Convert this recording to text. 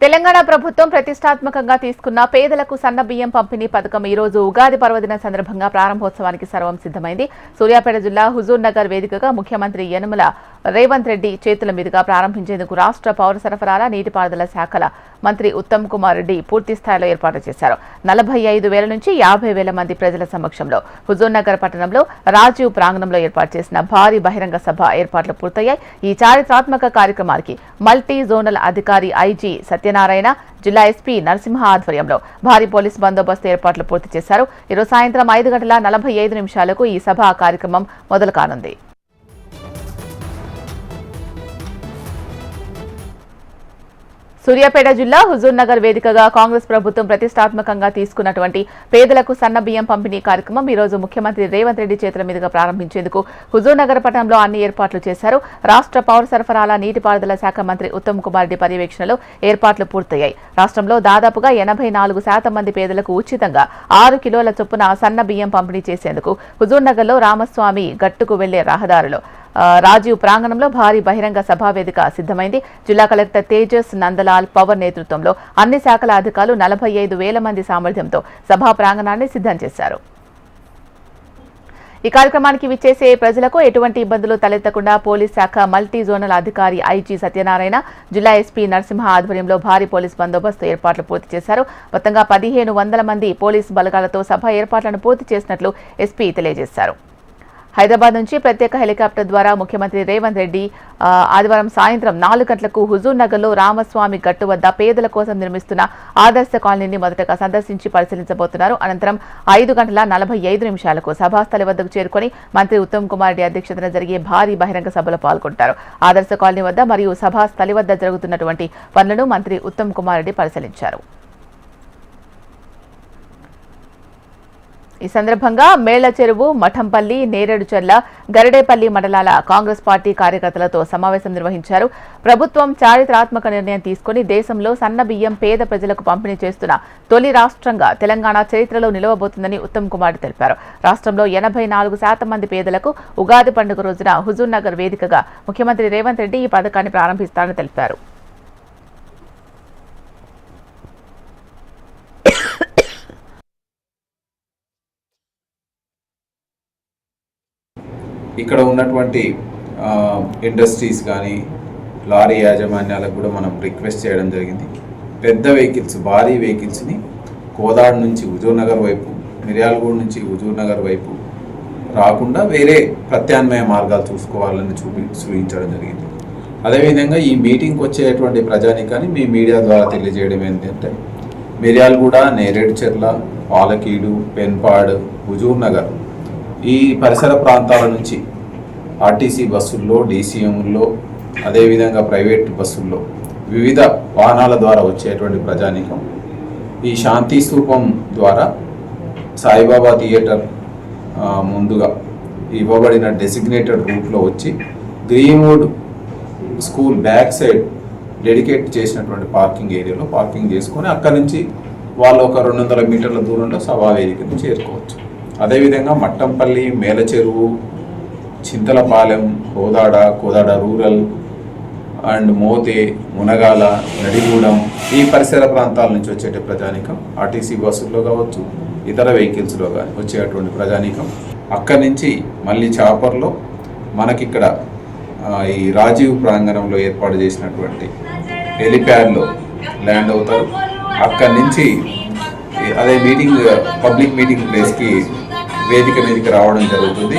తెలంగాణ ప్రభుత్వం ప్రతిష్టాత్మకంగా తీసుకున్న పేదలకు సన్న బియ్యం పంపిణీ పథకం ఈ రోజు ఉగాది పర్వదిన సందర్భంగా ప్రారంభోత్సవానికి సర్వం సిద్ధమైంది. సూర్యాపేట జిల్లా హుజూర్ నగర్ వేదికగా ముఖ్యమంత్రి యనమల రేవంత్ రెడ్డి చేతుల మీదుగా ప్రారంభించేందుకు రాష్ట్ర పౌర సరఫరాల నీటిపారుదల శాఖల మంత్రి ఉత్తమ్ కుమార్ రెడ్డి పూర్తి స్థాయిలో ఏర్పాటు చేశారు. 45,000 నుంచి 50,000 మంది ప్రజల సమక్షంలో హుజూర్ నగర్ పట్టణంలో రాజీవ్ ప్రాంగణంలో ఏర్పాటు చేసిన భారీ బహిరంగ సభ ఏర్పాట్లు పూర్తయ్యాయి. ఈ చారిత్రాత్మక కార్యక్రమానికి మల్టీ జోనల్ అధికారి ఐజీ సత్యనారాయణ, జిల్లా ఎస్పీ నరసింహ ఆధ్వర్యంలో భారీ పోలీస్ బందోబస్తు ఏర్పాట్లు పూర్తి చేశారు. ఈరోజు సాయంత్రం 5:45 ఈ సభ కార్యక్రమం మొదలు కానుంది. సూర్యాపేట జిల్లా హుజూర్ నగర్ వేదికగా కాంగ్రెస్ ప్రభుత్వం ప్రతిష్టాత్మకంగా తీసుకున్నటువంటి పేదలకు సన్న బియ్యం పంపిణీ కార్యక్రమం ఈ రోజు ముఖ్యమంత్రి రేవంత్ రెడ్డి చేతుల మీదుగా ప్రారంభించేందుకు హుజూర్ నగర్ పట్టణంలో అన్ని ఏర్పాట్లు చేశారు. రాష్ట్ర పౌర సరఫరాల నీటిపారుదల శాఖ మంత్రి ఉత్తమ్ కుమార్ రెడ్డి పర్యవేక్షణలో ఏర్పాట్లు పూర్తయ్యాయి. రాష్ట్రంలో దాదాపుగా 84% మంది పేదలకు ఉచితంగా 6 కిలోల చొప్పున సన్న బియ్యం పంపిణీ చేసేందుకు హుజూర్ నగర్లో రామస్వామి గట్టుకు వెళ్లే రహదారులో రాజీవ్ ప్రాంగణంలో భారీ బహిరంగ సభా వేదిక సిద్ధమైంది. జిల్లా కలెక్టర్ తేజస్ నందలాల్ పవర్ నేతృత్వంలో అన్ని శాఖల అధికారులు 45,000 మంది సామర్థ్యంతో సభా ప్రాంగణాన్ని సిద్ధం చేశారు. ఈ కార్యక్రమానికి విచ్చేసే ప్రజలకు ఎటువంటి ఇబ్బందులు తలెత్తకుండా పోలీస్ శాఖ మల్టీ జోనల్ అధికారి ఐజీ సత్యనారాయణ, జిల్లా ఎస్పీ నరసింహ ఆధ్వర్యంలో భారీ పోలీస్ బందోబస్తు ఏర్పాట్లు పూర్తి చేశారు. మొత్తంగా 1,500 మంది పోలీసు బలగాలతో సభ ఏర్పాట్లను పూర్తి చేసినట్లు ఎస్పీ తెలియజేశారు. హైదరాబాద్ నుంచి ప్రత్యేక హెలికాప్టర్ ద్వారా ముఖ్యమంత్రి రేవంత్ రెడ్డి ఆదివారం సాయంత్రం 4 గంటలకు హుజూర్ నగర్లో రామస్వామి గట్టు వద్ద పేదల కోసం నిర్మిస్తున్న ఆదర్శ కాలనీని మొదటగా సందర్శించి పరిశీలించబోతున్నారు. అనంతరం 5:45 సభాస్థలి వద్దకు చేరుకుని మంత్రి ఉత్తమ్ కుమార్ రెడ్డి అధ్యక్షతన జరిగే భారీ బహిరంగ సభలో పాల్గొంటారు. ఆదర్శ కాలనీ వద్ద మరియు సభాస్థలి వద్ద జరుగుతున్నటువంటి పనులను మంత్రి ఉత్తమ్ కుమార్ రెడ్డి పరిశీలించారు. ఈ సందర్భంగా మేళ్ల చెరువు, మఠంపల్లి, నేరేడుచర్ల, గరిడేపల్లి మండలాల కాంగ్రెస్ పార్టీ కార్యకర్తలతో సమావేశం నిర్వహించారు. ప్రభుత్వం చారిత్రాత్మక నిర్ణయం తీసుకుని దేశంలో సన్న బియ్యం పేద ప్రజలకు పంపిణీ చేస్తున్న తొలి రాష్ట్రంగా తెలంగాణ చరిత్రలో నిలవబోతుందని ఉత్తమ్ కుమార్ తెలిపారు. రాష్ట్రంలో 84% మంది పేదలకు ఉగాది పండుగ రోజున హుజూర్ నగర్ వేదికగా ముఖ్యమంత్రి రేవంత్ రెడ్డి ఈ పథకాన్ని ప్రారంభిస్తారని తెలిపారు. ఇక్కడ ఉన్నటువంటి ఇండస్ట్రీస్ కానీ లారీ యాజమాన్యాలకు కూడా మనం రిక్వెస్ట్ చేయడం జరిగింది. పెద్ద వెహికల్స్, భారీ వెహికల్స్ని కోదాడ నుంచి హుజూర్ నగర్ వైపు, మిర్యాలగూడ నుంచి హుజూర్ నగర్ వైపు రాకుండా వేరే ప్రత్యామ్నాయ మార్గాలు చూసుకోవాలని సూచించడం జరిగింది. అదేవిధంగా ఈ మీటింగ్కి వచ్చేటువంటి ప్రజానికాన్ని మీ మీడియా ద్వారా తెలియజేయడం ఏంటంటే మిర్యాలగూడ, నేరేడుచెర్ల, పాలకీడు, పెన్పాడ్, హుజూర్ నగర్ ఈ పరిసర ప్రాంతాల నుంచి ఆర్టీసీ బస్సుల్లో, డీసీఎంల్లో, అదేవిధంగా ప్రైవేట్ బస్సుల్లో వివిధ వాహనాల ద్వారా వచ్చేటువంటి ప్రజానీకం ఈ శాంతి స్తూపం ద్వారా సాయిబాబా థియేటర్ ముందుగా ఇవ్వబడిన డెసిగ్నేటెడ్ రూట్లో వచ్చి Greenwood school back side dedicate చేసినటువంటి పార్కింగ్ ఏరియాలో పార్కింగ్ చేసుకొని అక్కడి నుంచి వాళ్ళు ఒక 200 మీటర్ల దూరంలో సభా వేదికను చేరుకోవచ్చు. అదేవిధంగా మట్టంపల్లి, మేలచెరువు, చింతలపాలెం, కోదాడ రూరల్ అండ్ మోతే, మునగాల, నడిగూడెం ఈ పరిసర ప్రాంతాల నుంచి వచ్చే ప్రజానీకం ఆర్టీసీ బస్సుల్లో కావచ్చు, ఇతర వెహికల్స్లో కానీ వచ్చేటువంటి ప్రజానీకం అక్కడి నుంచి మళ్ళీ చాపర్లో మనకిక్కడ ఈ రాజీవ్ ప్రాంగణంలో ఏర్పాటు చేసినటువంటి హెలిప్యాడ్లో ల్యాండ్ అవుతారు. అక్కడి నుంచి అదే పబ్లిక్ మీటింగ్ ప్లేస్కి వేదిక మీదకి రావడం జరుగుతుంది.